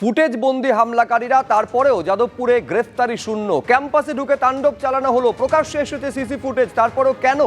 Footage বন্দি হামলাকারীরা তারপরেও যাদবপুরে গ্রেফতারি শূন্য। ক্যাম্পাসে ঢুকে তাণ্ডব চালানো হলো, প্রকাশ্যে এসেছে সিসি ফুটেজ, তারপরেও কেন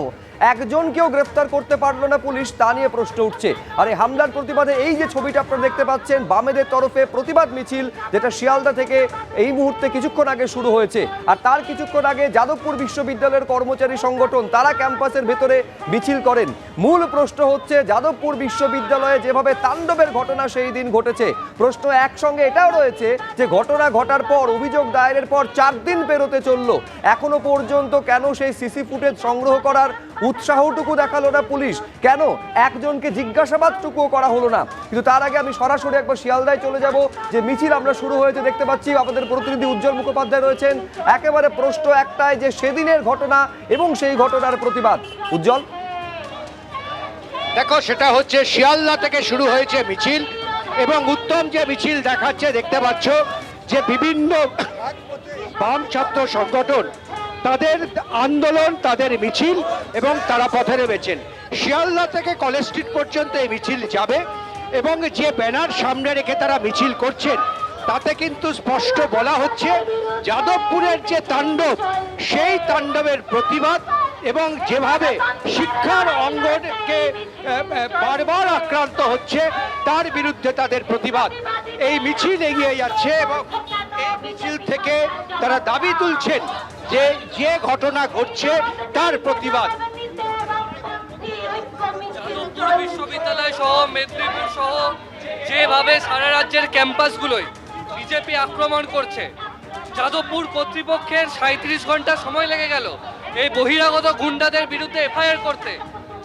একজনকেও গ্রেফতার করতে পারলো না পুলিশ, তা নিয়ে প্রশ্ন উঠছে। আর এই হামলার প্রতিবাদে এই যে ছবিটা আপনারা দেখতে পাচ্ছেন, বামেদের তরফে প্রতিবাদ মিছিল, যেটা শিয়ালদা থেকে এই মুহূর্তে কিছুক্ষণ আগে শুরু হয়েছে। আর তার কিছুক্ষণ আগে যাদবপুর বিশ্ববিদ্যালয়ের কর্মচারী সংগঠন তারা ক্যাম্পাসের ভেতরে মিছিল করেন। মূল প্রশ্ন হচ্ছে, যাদবপুর বিশ্ববিদ্যালয়ে যেভাবে তাণ্ডবের ঘটনা সেই দিন ঘটেছে, প্রশ্ন একসঙ্গে এটাও রয়েছে যে ঘটনা ঘটার পর, অভিযোগ দায়েরের পর 4 দিন পেরোতে চললো, এখনো পর্যন্ত কেন সেই সিসি ফুটেজ সংগ্রহ করার উৎসাহটুকু দেখালো না পুলিশ? কেন একজনকে জিজ্ঞাসাবাদটুকুও করা হলো না? কিন্তু তার আগে আমি সরাসরি একবার শিয়ালদায় চলে যাব, যে মিছিল আমরা শুরু হয়েছে দেখতে পাচ্ছি, আমাদের প্রতিনিধি উজ্জ্বল মুখোপাধ্যায় রয়েছেন। একেবারে প্রশ্ন একটাই, যে সেদিনের ঘটনা এবং সেই ঘটনার প্রতিবাদ। উজ্জ্বল, দেখো, সেটা হচ্ছে শিয়ালদা থেকে শুরু হয়েছে মিছিল, এবং উত্তম যে মিছিল দেখাচ্ছে দেখতে পাচ্ছ যে বিভিন্ন বাম ছাত্র সংগঠন তাদের আন্দোলন, তাদের মিছিল, এবং তারা পথে নেমেছেন। শিয়ালদা থেকে কলেজ স্ট্রিট পর্যন্ত এই মিছিল যাবে, এবং যে ব্যানার সামনে রেখে তারা মিছিল করছেন তাতে কিন্তু স্পষ্ট বলা হচ্ছে যাদবপুরের যে তাণ্ডব, সেই তাণ্ডবের প্রতিবাদ, এবং যেভাবে শিক্ষার অঙ্গনকে বারবার আক্রান্ত হচ্ছে তার বিরুদ্ধে তাদের প্রতিবাদ। এই মিছিল এগিয়ে যাচ্ছে, এবং এই মিছিল থেকে তারা দাবি তুলছেন যে যে ঘটনা ঘটছে তার প্রতিবাদ। যাদবপুর বিশ্ববিদ্যালয় সহ মেদিনীপুর সহ যেভাবে সারা রাজ্যের ক্যাম্পাসগুলোয় বিজেপি আক্রমণ করছে, যাদবপুর কর্তৃপক্ষের 37 ঘন্টা সময় লেগে গেল এই বহিরাগত গুন্ডাদের বিরুদ্ধে এফআইআর করতে।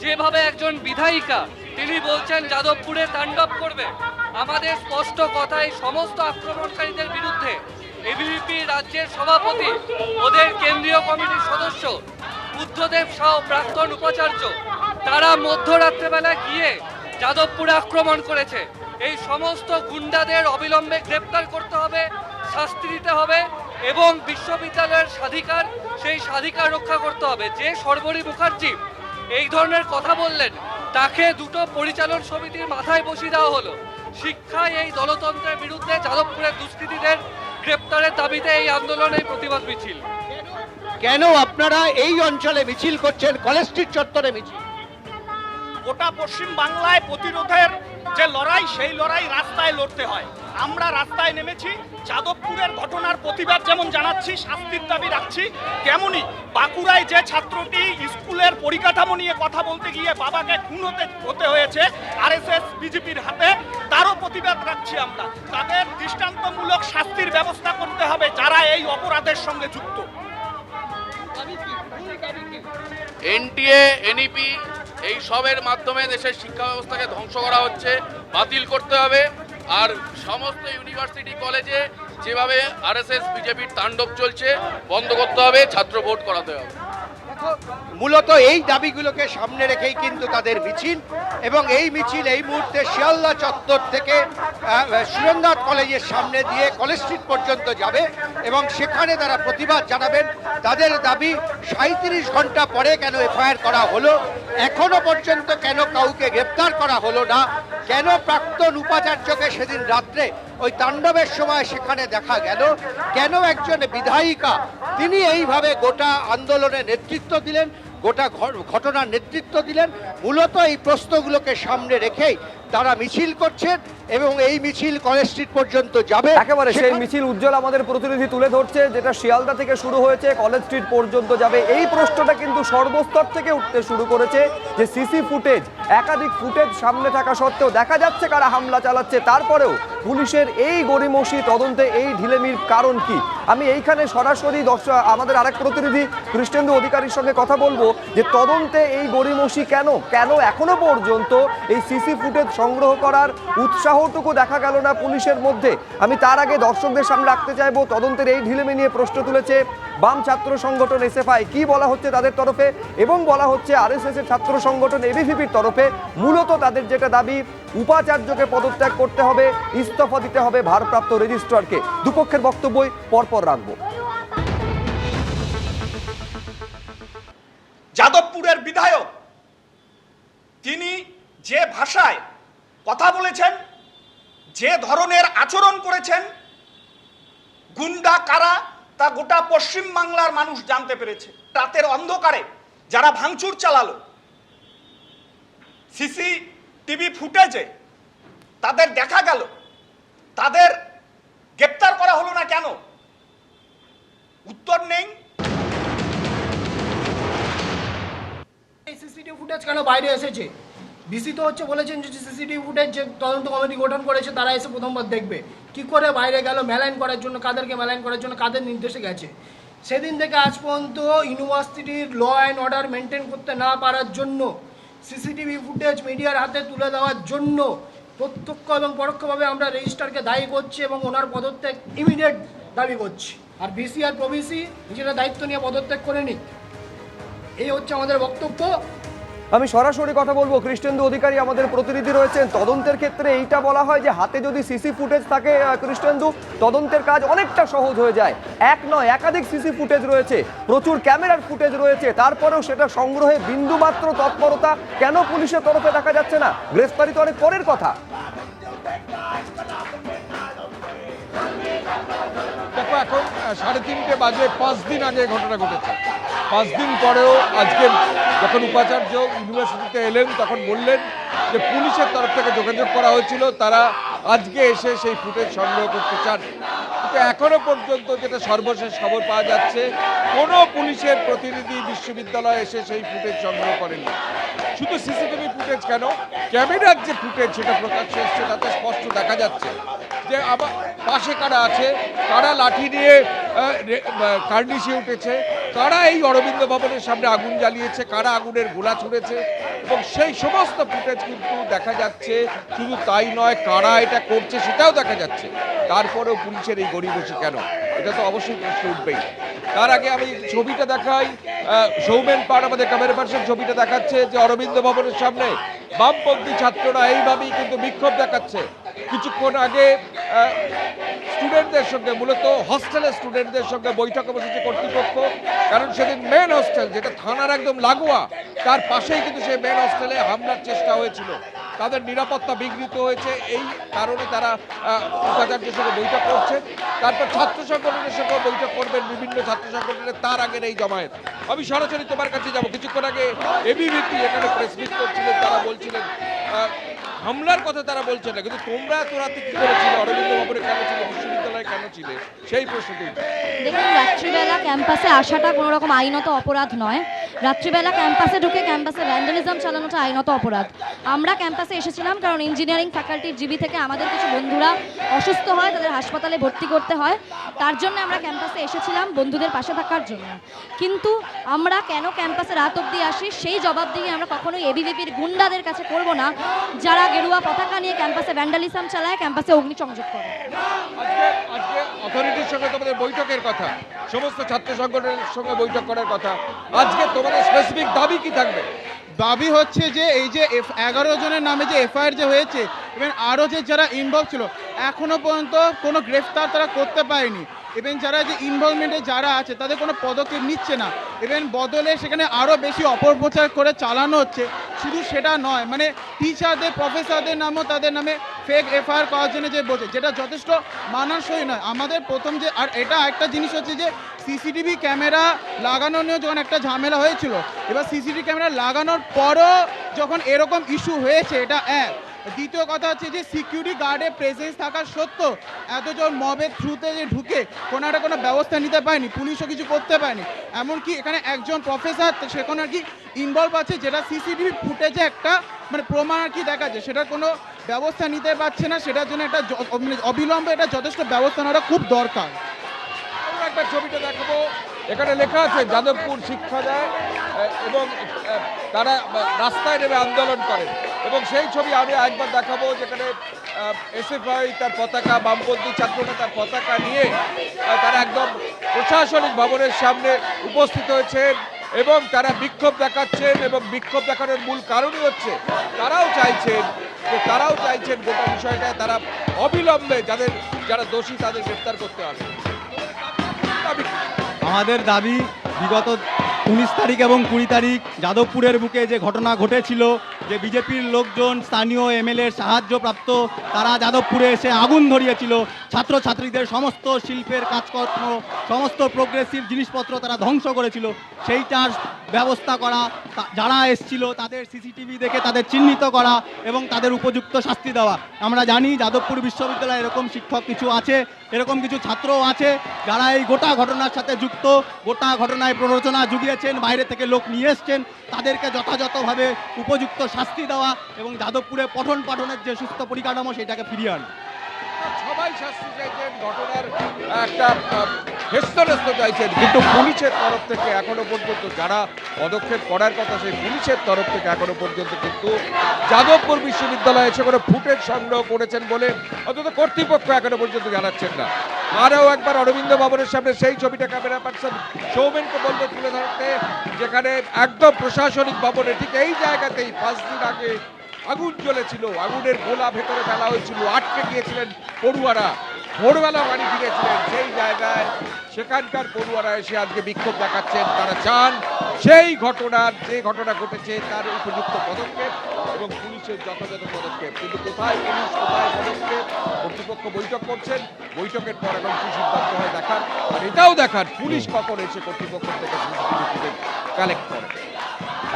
যেভাবে একজন বিধায়িকা তিনি বলছেন যাদবপুরে তাণ্ডব করবে, আমাদের স্পষ্ট কথায় সমস্ত আক্রমণকারীদের বিরুদ্ধে এবিভিপি রাজ্যের সভাপতি, ওদের কেন্দ্রীয় কমিটির সদস্য বুদ্ধদেব সাহ, প্রাক্তন উপাচার্য, তারা মধ্যরাত্রেবেলা গিয়ে যাদবপুরে আক্রমণ করেছে। এই সমস্ত গুন্ডাদের অবিলম্বে গ্রেপ্তার করতে হবে, শাস্তি দিতে হবে, এবং বিশ্ববিদ্যালয়ের স্বাধিকার, সেই স্বাধিকার রক্ষা করতে হবে। যে সর্বরী মুখার্জি এই ধরনের কথা বললেন, তাকে দুটো পরিচালন সমিতির মাথায় বসিয়ে দেওয়া হলো। শিক্ষায় এই দলতন্ত্রের বিরুদ্ধে যাদবপুরের দুষ্কৃতীদের গ্রেপ্তারের দাবিতে এই আন্দোলন, এই প্রতিবাদ মিছিল। কেন আপনারা এই অঞ্চলে মিছিল করছেন, কলেজ স্ট্রিট চত্বরে মিছিল? গোটা পশ্চিম বাংলায় প্রতিরোধের যে লড়াই, সেই লড়াই রাস্তায় লড়তে হয়। আমরা রাস্তায় নেমেছি, যাদবপুরের ঘটনার প্রতিবাদ যেমন জানাচ্ছি, শাস্তির দাবি রাখছি, তেমনি বাঁকুড়ায় যে ছাত্রটি স্কুলের পরিকাঠামো নিয়ে কথা বলতে গিয়ে বাবাকে খুন হতে হয়েছে আরএসএস বিজেপির হাতে, তারও প্রতিবাদ রাখছি আমরা। তাদের দৃষ্টান্তমূলক শাস্তির ব্যবস্থা করতে হবে যারা এই অপরাধের সঙ্গে যুক্ত। এনটিএ, এনইপি এই সবের মাধ্যমে দেশের শিক্ষা ব্যবস্থাকে ধ্বংস করা হচ্ছে, বাতিল করতে হবে। আর সমস্ত ইউনিভার্সিটি কলেজে যেভাবে আরএসএস বিজেপির তাণ্ডব চলছে বন্ধ করতে হবে, ছাত্র ভোট করাতে হবে। মূলত এই দাবিগুলোকে সামনে রেখেই কিন্তু তাদের মিছিল, এবং এই মিছিল এই মুহূর্তে শিয়ালদা চত্বর থেকে সুরেন্দ্রনাথ কলেজের সামনে দিয়ে কলেজ স্ট্রিট পর্যন্ত যাবে, এবং সেখানে তারা প্রতিবাদ জানাবেন। তাদের দাবি, 37 ঘন্টা পরে কেন এফআইআর করা হলো, এখনো পর্যন্ত কেন কাউকে গ্রেপ্তার করা হলো না, কেন প্রাক্তন উপাচার্যকে সেদিন রাত্রে ওই তাণ্ডবের সময় সেখানে দেখা গেল, কেন একজন বিধায়িকা তিনি এইভাবে গোটা আন্দোলনের নেতৃত্ব দিলেন, গোটা ঘটনার নেতৃত্ব দিলেন। মূলত এই প্রশ্নগুলোকে সামনে রেখেই তারা মিছিল করছেন, এবং এই মিছিল কলেজ স্ট্রিট পর্যন্ত যাবে। একেবারে সেই মিছিল উজ্জ্বল আমাদের প্রতিনিধি তুলে ধরছে, যেটা শিয়ালদা থেকে শুরু হয়েছে, কলেজ স্ট্রিট পর্যন্ত যাবে। এই প্রশ্নটা কিন্তু সর্বস্তর থেকে উঠতে শুরু করেছে, যে সিসি ফুটেজ, একাধিক ফুটেজ সামনে থাকা সত্ত্বেও দেখা যাচ্ছে কারা হামলা চালাচ্ছে, তারপরেও পুলিশের এই গড়িমসি তদন্তে এই ঢিলেমির কারণ কি? আমি এইখানে সরাসরি আমাদের আরেক প্রতিনিধি কৃষ্ণেন্দু অধিকারীর সঙ্গে কথা বলবো, যে তদন্তে এই গড়িমসি কেন, এখনো পর্যন্ত এই সিসি ফুটেজ সংগ্রহ করার উৎসাহটুকু দেখা গেল না পুলিশের মধ্যে। আমি তার আগে দর্শকদের সামনে রাখতে চাইবো, তদন্তের এই ঢিলেমি নিয়ে প্রশ্ন তুলেছে বাম ছাত্র সংগঠন এসএফআই, কি বলা হচ্ছে তাদের তরফে, এবং বলা হচ্ছে আরএসএস এর ছাত্র সংগঠন এবিভিপির তরফে। মূলত তাদের যেটা দাবি, উপাচার্যকে পদত্যাগ করতে হবে, ইস্তফা দিতে হবে ভারপ্রাপ্ত রেজিস্ট্রারকে। দুপক্ষের বক্তব্যই পরপর রাখবো। যাদবপুরের বিধায়ক তিনি যে ভাষায় কথা বলেছেন, যে ধরনের আচরণ করেছেন গুন্ডা কারা তা গোটা পশ্চিম বাংলার মানুষ জানতে পেরেছে। রাতের অন্ধকারে যারা ভাঙচুর চালালো, সিসিটিভি ফুটেজে তাদের দেখা গেল, তাদের গ্রেপ্তার করা হলো না কেন? উত্তর নেই। এই সিসিটিভি ফুটেজ কেন বাইরে এসেছে? ডিসি তো বলেছেন যে সিসিটিভি ফুটেজ যে তদন্ত কমিটি গঠন করেছে তারা এসে প্রথমবার দেখবে। কি করে বাইরে গেল? মেলাইন করার জন্য কাদেরকে মেলাইন করার জন্য কাদের নির্দেশে গেছে? সেদিন থেকে আজ পর্যন্ত ইউনিভার্সিটির ল অ্যান্ড অর্ডার মেনটেন করতে না পারার জন্য, সিসিটিভি ফুটেজ মিডিয়ার হাতে তুলে দেওয়ার জন্য প্রত্যক্ষ এবং পরোক্ষভাবে আমরা রেজিস্ট্রারকে দায়ী করছি এবং ওনার পদত্যাগ ইমিডিয়েট দাবি করছি। আর ভিসি আর প্রভিসি নিজেরা দায়িত্ব নিয়ে পদত্যাগ করে নিক, এই হচ্ছে আমাদের বক্তব্য। আমি সরাসরি কথা বলবো, কৃষ্ণেন্দু অধিকারী আমাদের প্রতিনিধি রয়েছেন। তদন্তের ক্ষেত্রে এইটা বলা হয় যে হাতে যদি সিসি ফুটেজ থাকে কৃষ্ণেন্দু, তদন্তের কাজ অনেকটা সহজ হয়ে যায়। এক নয়, একাধিক সিসি ফুটেজ রয়েছে, প্রচুর ক্যামেরার ফুটেজ রয়েছে, তারপরেও সেটা সংগ্রহে বিন্দুমাত্র তৎপরতা কেন পুলিশের তরফে দেখা যাচ্ছে না? গ্রেফতারি তো অনেক পরের কথা। দেখো, এখন 3:30 বাজে, 5 দিন আগে ঘটনা ঘটেছে। 5 দিন পরেও আজকে যখন উপাচার্য ইউনিভার্সিটিতে এলেন তখন বললেন যে পুলিশের তরফ থেকে যোগাযোগ করা হয়েছিল, তারা আজকে এসে সেই ফুটেজ সংগ্রহ করতে চান। কিন্তু এখনো পর্যন্ত যেটা সর্বশেষ খবর পাওয়া যাচ্ছে, কোনো পুলিশের প্রতিনিধি বিশ্ববিদ্যালয়ে এসে সেই ফুটেজ সংগ্রহ করেনি। শুধু সিসিটিভি ফুটেজ কেন, ক্যামেরার যে ফুটেজ সেটা প্রকাশ্যে এসছে, তাতে স্পষ্ট দেখা যাচ্ছে যে আবার পাশে কারা আছে, কারা লাঠি নিয়ে কার্নিশে উঠেছে, কারা এই অরবিন্দ ভবনের সামনে আগুন জ্বালিয়েছে, কারা আগুনের গোলা ছুঁড়েছে, এবং সেই সমস্ত ফুটেজ কিন্তু দেখা যাচ্ছে। শুধু তাই নয়, কারা এটা করছে সেটাও দেখা যাচ্ছে। তারপরেও পুলিশের এই গড়িমসি কেন, এটা তো অবশ্যই প্রশ্ন উঠবেই। তার আগে আমি ছবিটা দেখাই, সৌমেন পাড় আমাদের ক্যামেরা পার্সন ছবিটা দেখাচ্ছে যে অরবিন্দ ভবনের সামনে বামপন্থী ছাত্ররা এইভাবেই কিন্তু বিক্ষোভ দেখাচ্ছে। কিছুক্ষণ আগে স্টুডেন্টদের সঙ্গে, মূলত হস্টেলের স্টুডেন্টদের সঙ্গে বৈঠকে বসেছে কর্তৃপক্ষ, কারণ সেদিন মেন হস্টেল যেটা থানার একদম লাগোয়া, তার পাশেই কিন্তু সেই মেন হস্টেলে হামলার চেষ্টা হয়েছিল। তাদের নিরাপত্তা বিঘ্নিত হয়েছে, এই কারণে তারা উপাচার্যের সঙ্গে বৈঠক করছে। তারপর ছাত্র সংগঠনের সঙ্গে বৈঠক করবেন বিভিন্ন ছাত্র সংগঠনের, তার আগের এই জমায়েত। আমি সরাসরি তোমার কাছে যাব। কিছুক্ষণ আগে এবিভিপি এখানে প্রেস মিট করছিলেন, তারা বলছিলেন হামলার কথা তারা বলছে না, কিন্তু তোরা কি করেছিল, অরবিন্দ ভবনে কেন ছিল, বিশ্ববিদ্যালয়ে কেন ছিলে, সেই প্রশ্নটি। দেখুন, রাত্রিবেলা ক্যাম্পাসে আসাটা কোনো রকম আইনত অপরাধ নয়। রাত্রিবেলা ক্যাম্পাসে ঢুকে ক্যাম্পাসে ভ্যান্ডালিজম চালানোটা আইনত অপরাধ। আমরা ক্যাম্পাসে এসেছিলাম কারণ ইঞ্জিনিয়ারিং ফ্যাকাল্টির জিবি থেকে আমাদের কিছু বন্ধুরা অসুস্থ হয়, তাদের হাসপাতালে ভর্তি করতে হয়, তার জন্য আমরা ক্যাম্পাসে এসেছিলাম বন্ধুদের পাশে থাকার জন্য। কিন্তু আমরা কেন ক্যাম্পাসে রাত অবধি আসি সেই জবাবদিহি আমরা কখনোই এবিভিপির গুন্ডাদের কাছে করব না, যারা গেরুয়া পতাকা নিয়ে ক্যাম্পাসে ভ্যান্ডালিজম চালায়, ক্যাম্পাসে অগ্নিসংযোগ করে। আজকে অথরিটির সঙ্গে তোমাদের বৈঠকের কথা, সমস্ত ছাত্র সংগঠনের সঙ্গে বৈঠক করার কথা, আজকে তোমাদের স্পেসিফিক দাবি কি থাকবে? দাবি হচ্ছে যে এই যে 11 জনের নামে যে এফআইআর যে হয়েছে, এবং আরও যে যারা ইনভলভ ছিল এখনো পর্যন্ত কোনো গ্রেফতার তারা করতে পারেনি, এবং যারা যে ইনভলভমেন্টে যারা আছে তাদের কোনো পদক্ষেপ নিচ্ছে না, এবং বদলে সেখানে আরও বেশি অপপ্রচার করে চালানো হচ্ছে। শুধু সেটা নয়, মানে টিচারদের প্রফেসরদের নামও তাদের নামে ফেক এফআইআর করার জন্য যে বলছে, যেটা যথেষ্ট মানানসই নয়। আমাদের প্রথম যে, আর এটা একটা জিনিস হচ্ছে যে সিসিটিভি ক্যামেরা লাগানো নিয়েও যখন একটা ঝামেলা হয়েছিল, এবার সিসিটিভি ক্যামেরা লাগানোর পরও যখন এরকম ইস্যু হয়েছে, এটা এক। দ্বিতীয় কথা হচ্ছে যে সিকিউরিটি গার্ডের প্রেজেন্স থাকা সত্ত্বেও এতজন মবের থ্রুতে যে ঢুকে কোনো ব্যবস্থা নিতে পারেনি, পুলিশও কিছু করতে পারেনি। এমনকি এখানে একজন প্রফেসর সেখানে আর কি ইনভলভ আছে, যেটা সিসিটিভি ফুটেজে একটা মানে প্রমাণ আর কি দেখা যায়, সেটার কোনো ব্যবস্থা নিতে পারছে না। সেটার জন্য একটা অবিলম্বে এটা যথেষ্ট ব্যবস্থা নেওয়াটা খুব দরকার। একবার ছবিটা দেখাবো, এখানে লেখা আছে যাদবপুর শিক্ষা দেয়, এবং তারা রাস্তায় নেমে আন্দোলন করেন, এবং সেই ছবি আমি একবার দেখাবো, যেখানে এসএফআই তার পতাকা, বামপন্থী ছাত্ররা তার পতাকা নিয়ে তারা একদম প্রশাসনিক ভবনের সামনে উপস্থিত হয়েছেন এবং তারা বিক্ষোভ দেখাচ্ছেন। এবং বিক্ষোভ দেখানোর মূল কারণই হচ্ছে তারাও চাইছেন গোটা বিষয়টা তারা অবিলম্বে যারা দোষী তাদের গ্রেফতার করতে হবে। আমাদের দাবি, বিগত 19 তারিখ এবং 20 তারিখ যাদবপুরের বুকে যে ঘটনা ঘটেছিল, যে বিজেপির লোকজন স্থানীয় এমএলএর সাহায্যপ্রাপ্ত তারা যাদবপুরে এসে আগুন ধরিয়েছিল, ছাত্রছাত্রীদের সমস্ত শিল্পের কাজকর্ম, সমস্ত প্রোগ্রেসিভ জিনিসপত্র তারা ধ্বংস করেছিল, সেইটার ব্যবস্থা করা, যারা এসছিল তাদের সিসিটিভি দেখে তাদের চিহ্নিত করা এবং তাদের উপযুক্ত শাস্তি দেওয়া। আমরা জানি যাদবপুর বিশ্ববিদ্যালয়ে এরকম শিক্ষক কিছু আছে, এরকম কিছু ছাত্রও আছে যারা এই গোটা ঘটনার সাথে যুক্ত, গোটা ঘটনায় প্ররোচনা জুগিয়েছেন, বাইরে থেকে লোক নিয়ে এসছেন, তাদেরকে যথাযথভাবে উপযুক্ত শাস্তি দেওয়া এবং যাদবপুরে পঠন পাঠনের যে সুস্থ পরিকাঠামো সেটাকে ফিরিয়ে আনা। সবাই শাস্তি চাইছেন, ঘটনার একটা হেস্তনেস্ত চাইছেন, কিন্তু পুলিশের তরফ থেকে এখনো পর্যন্ত যারা পদক্ষেপ করার কথা সেই পুলিশের তরফ থেকে এখনো পর্যন্ত কিন্তু যাদবপুর বিশ্ববিদ্যালয়ে এসে করে ফুটেজ সংগ্রহ করেছেন বলে অন্তত কর্তৃপক্ষ এখনো পর্যন্ত জানাচ্ছেন না। আরও একবার অরবিন্দ ভবনের সামনে সেই ছবিটা ক্যামেরা পার্সন সৌমেনকে বলবো তুলে ধরতে, যেখানে একদম প্রশাসনিক ভবনে ঠিক এই জায়গাতেই 5 দিন আগে আগুন জ্বলেছিল, আগুনের গোলা ভেতরে ফেলা হয়েছিল, আটকে গিয়েছিলেন পড়ুয়ারা, ভোরবেলা বাড়ি ফিরেছিলেন সেই জায়গায় সেখানকার পড়ুয়ারা এসে আজকে বিক্ষোভ দেখাচ্ছেন। তারা চান সেই ঘটনার যে ঘটনা ঘটেছে তার উপযুক্ত পদক্ষেপ এবং পুলিশের যথাযথ পদক্ষেপ। কিন্তু কোথায় পুলিশ, কোথায় পদক্ষেপ? কর্তৃপক্ষ বৈঠক করছেন, বৈঠকের পর এখন কি সিদ্ধান্ত হয় দেখার, আর এটাও দেখার পুলিশ কখন এসে কর্তৃপক্ষ থেকে কালেক্ট করে।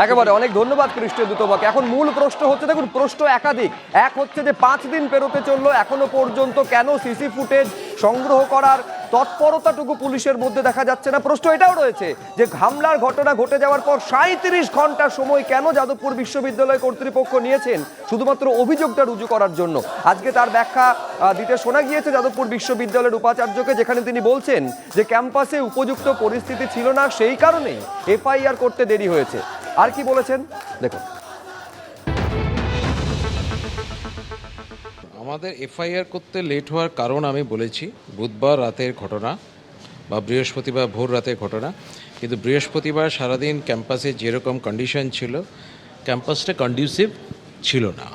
একেবারে অনেক ধন্যবাদ কৃষ্ণদূত বাবুকে। এখন মূল প্রশ্ন হচ্ছে, দেখুন প্রশ্ন একাধিক। এক হচ্ছে যে 5 দিন পেরোতে চললো, এখনো পর্যন্ত কেন সিসি ফুটেজ সংগ্রহ করার তৎপরতাটুকু পুলিশের মধ্যে দেখা যাচ্ছে না। প্রশ্ন এটাও রয়েছে যে হামলার ঘটনা ঘটে যাওয়ার পর 37 ঘন্টা সময় কেন যাদবপুর বিশ্ববিদ্যালয় কর্তৃপক্ষ নিয়েছেন শুধুমাত্র অভিযোগটা রুজু করার জন্য। আজকে তার ব্যাখ্যা দিতে শোনা গিয়েছে যাদবপুর বিশ্ববিদ্যালয়ের উপাচার্যকে, যেখানে তিনি বলছেন যে ক্যাম্পাসে উপযুক্ত পরিস্থিতি ছিল না, সেই কারণেই এফআইআর করতে দেরি হয়েছে। আর কি বলেছেন দেখুন। আমাদের এফআইআর করতে লেট হওয়ার কারণ আমি বলেছি বুধবার রাতের ঘটনা বা বৃহস্পতিবার ভোর রাতের ঘটনা, কিন্তু বৃহস্পতিবার সারাদিন ক্যাম্পাসে যেরকম কন্ডিশন ছিল ক্যাম্পাসটা কন্ডিউসিভ ছিল না,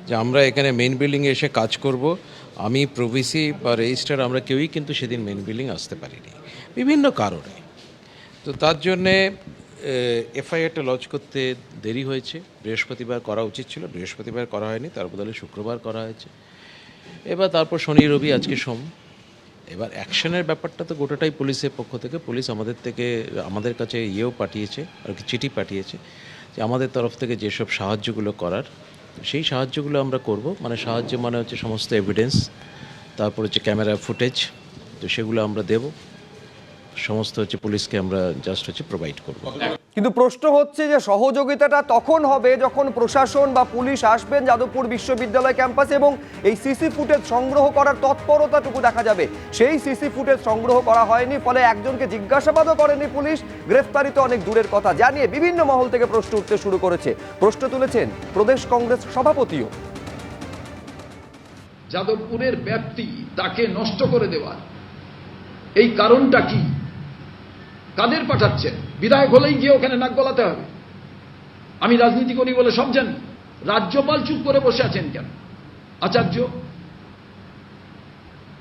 যে আমরা এখানে মেইন বিল্ডিংয়ে এসে কাজ করব। আমি প্রভিসি বা রেজিস্ট্রার আমরা কেউই কিন্তু সেদিন মেইন বিল্ডিং আসতে পারিনি বিভিন্ন কারণে। তো তার জন্যে এফআইআরটা লঞ্চ করতে দেরি হয়েছে। বৃহস্পতিবার করা উচিত ছিল, বৃহস্পতিবার করা হয়নি, তার বদলে শুক্রবার করা হয়েছে। এবার তারপর শনি রবি আজকে সোম। এবার অ্যাকশনের ব্যাপারটা তো গোটাটাই পুলিশের পক্ষ থেকে, পুলিশ আমাদের কাছে ইয়েও পাঠিয়েছে আর কি, চিঠি পাঠিয়েছে যে আমাদের তরফ থেকে যেসব সাহায্যগুলো করার সেই সাহায্যগুলো আমরা করব। মানে সাহায্য মানে হচ্ছে সমস্ত এভিডেন্স, তারপর হচ্ছে ক্যামেরা ফুটেজ, তো সেগুলো আমরা দেব, সমস্ত হচ্ছে পুলিশকে আমরা জাস্ট হচ্ছে প্রোভাইড করব। কিন্তু প্রশ্ন হচ্ছে যে সহযোগিতাটা তখন হবে যখন প্রশাসন বা পুলিশ আসবেন যাদবপুর বিশ্ববিদ্যালয় ক্যাম্পাসে এবং এই সিসি ফুটেজ সংগ্রহ করার তৎপরতাটুকু দেখা যাবে। সেই সিসি ফুটেজ সংগ্রহ করা হয়নি, ফলে একজনকে জিজ্ঞাসাবাদও করেনি পুলিশ, গ্রেফতারি তো অনেক দূরের কথা। জানিয়ে বিভিন্ন মহল থেকে প্রশ্ন উঠতে শুরু করেছে। প্রশ্ন তুলেছেন প্রদেশ কংগ্রেস সভাপতিও। যাদবপুরের ব্যাপ্তি তাকে নষ্ট করে দেওয়ার এই কারণটা কি? কাদের পাঠাচ্ছেন? বিধায়ক হলেই গিয়ে ওখানে নাক গলাতে হবে? আমি রাজনীতি করি বলে সব জানি। রাজ্যপাল চুপ করে বসে আছেন কেন? আচার্য,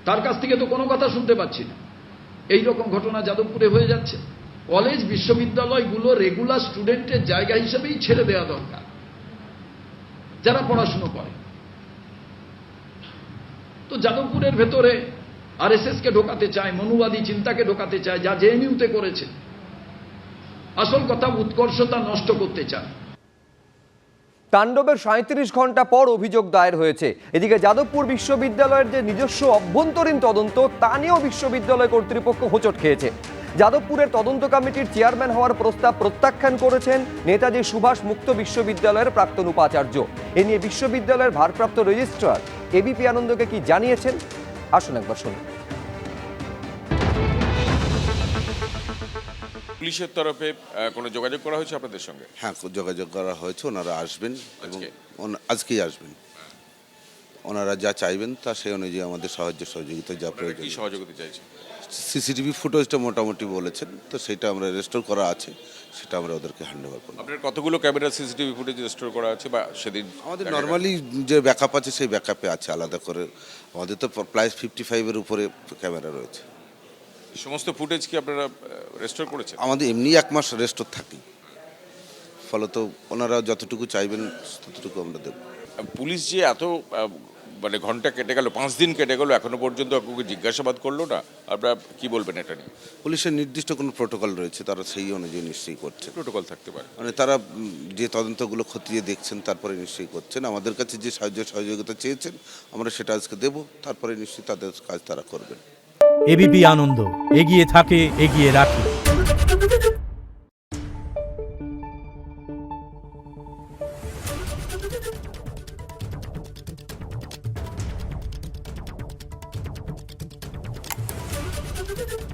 তার কাছ থেকে তো কোনো কথা শুনতে পাচ্ছি না। এই রকম ঘটনা যাদবপুরে হয়ে যাচ্ছে। কলেজ বিশ্ববিদ্যালয়গুলো রেগুলার স্টুডেন্টের জায়গা হিসেবেই ছেড়ে দেওয়া দরকার, যারা পড়াশুনো করে। তো যাদবপুরের ভেতরে আরএসএসকে ঢোকাতে চায়, মনুবাদী চিন্তাকে ঢোকাতে চায়, যা জেএনইউতে করেছে। আসল কথা উৎকর্ষতা নষ্ট করতে চায়। তাণ্ডবের 37 ঘন্টা পর অভিযোগ দায়ের হয়েছে। এদিকে যাদবপুর বিশ্ববিদ্যালয়ের যে নিজস্ব অভ্যন্তরীণ তদন্ত, তা নিয়েও বিশ্ববিদ্যালয় কর্তৃপক্ষ হোঁচট খেয়েছে। যাদবপুরের তদন্ত কমিটির চেয়ারম্যান হওয়ার প্রস্তাব প্রত্যাখ্যান করেছেন নেতাজি সুভাষ মুক্ত বিশ্ববিদ্যালয়ের প্রাক্তন উপাচার্য। এ নিয়ে বিশ্ববিদ্যালয়ের ভারপ্রাপ্ত রেজিস্ট্রার এবিপি আনন্দকে কি জানিয়েছেন, আসুন একবার শুনুন। পুলিশের তরফে কোনো যোগাযোগ করা হয়েছে আপনাদের সঙ্গে? হ্যাঁ, যোগাযোগ করা হয়েছে, ওনারা আসবেন এবং আজকেই আসবেন। ওনারা যা চাইবেন তা সেই অনুযায়ী আমাদের সাহায্য সহযোগিতা যা প্রয়োজন। কি সহযোগিতা চাইছে? সিসিটিভি ফুটেজটা মোটামুটি বলেছেন, তো সেটা আমরা রেস্টোর করা আছে, সেটা আমরা ওদেরকে হ্যান্ড ওভার করব। আপনার কতগুলো ক্যামেরা সিসিটিভি ফুটেজ রেস্টোর করা আছে বা সেদিন? আমাদের নর্মালি যে ব্যাকআপ আছে সেই ব্যাকআপে আছে আলাদা করে। আমাদের তো প্রায় 55-এর উপরে ক্যামেরা রয়েছে। সমস্ত ফুটেজ কি আপনারা রেস্টোর করেছেন? আমাদের এমনি 1 মাস রেস্টোর থাকি। ফলত ওনারা যতটুকু চাইবেন ততটুকু আমরা দেবো। পুলিশ যে এত মানে ঘন্টা কেটে গেল, 5 দিন কেটে গেল, এখনো পর্যন্ত কাউকে জিজ্ঞাসাবাদ করলো না, আপনারা কি বলবেন এটা নিয়ে? পুলিশের নির্দিষ্ট কোনো প্রোটোকল রয়েছে, তারা সেই অনুযায়ী নিশ্চয়ই করছে। প্রোটোকল থাকতে পারে, মানে তারা যে তদন্তগুলো খতিয়ে দেখছেন তারপরে নিশ্চয়ই করছেন। আমাদের কাছে যে সাহায্য সহযোগিতা চেয়েছেন আমরা সেটা আজকে দেব, তারপরে নিশ্চয়ই তাদের কাজ তারা করবেন। এবিপি আনন্দ, এগিয়ে থাকে, এগিয়ে রাখে। Thank you.